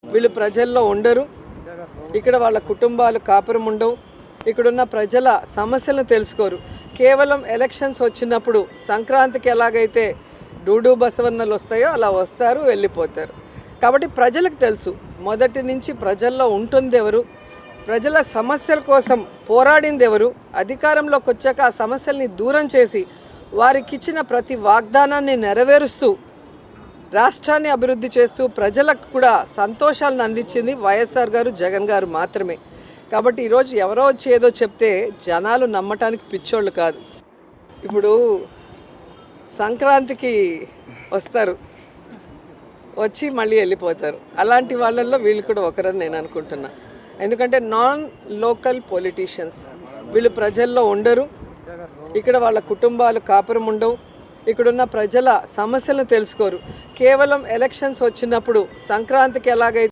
వీళ్ళు ప్రజల్లో ఉండరు, ఇక్కడ వాళ్ళ కుటుంబాలు కాపురం ఉండవు, ఇక్కడున్న ప్రజల సమస్యలను తెలుసుకోరు. కేవలం ఎలక్షన్స్ వచ్చినప్పుడు సంక్రాంతికి ఎలాగైతే డూడు బసవన్నలు వస్తాయో అలా వస్తారు, వెళ్ళిపోతారు. కాబట్టి ప్రజలకు తెలుసు మొదటి నుంచి ప్రజల్లో ఉంటుంది ఎవరు, ప్రజల సమస్యల కోసం పోరాడింది ఎవరు, అధికారంలోకి వచ్చాక ఆ సమస్యల్ని దూరం చేసి వారికి ఇచ్చిన ప్రతి వాగ్దానాన్ని నెరవేరుస్తూ రాష్ట్రాన్ని అభివృద్ధి చేస్తూ ప్రజలకు కూడా సంతోషాలను అందించింది వైఎస్ఆర్ గారు, జగన్ గారు మాత్రమే. కాబట్టి ఈరోజు ఎవరో వచ్చి ఏదో చెప్తే జనాలు నమ్మటానికి పిచ్చోళ్ళు కాదు. ఇప్పుడు సంక్రాంతికి వస్తారు, వచ్చి మళ్ళీ వెళ్ళిపోతారు. అలాంటి వాళ్ళల్లో వీళ్ళు కూడా ఒకరని నేను అనుకుంటున్నా. ఎందుకంటే నాన్ లోకల్ పొలిటీషియన్స్, వీళ్ళు ప్రజల్లో ఉండరు, ఇక్కడ వాళ్ళ కుటుంబాలు కాపురం ఉండవు, ఇక్కడున్న ప్రజల సమస్యలను తెలుసుకోరు. కేవలం ఎలక్షన్స్ వచ్చినప్పుడు సంక్రాంతికి ఎలాగైతే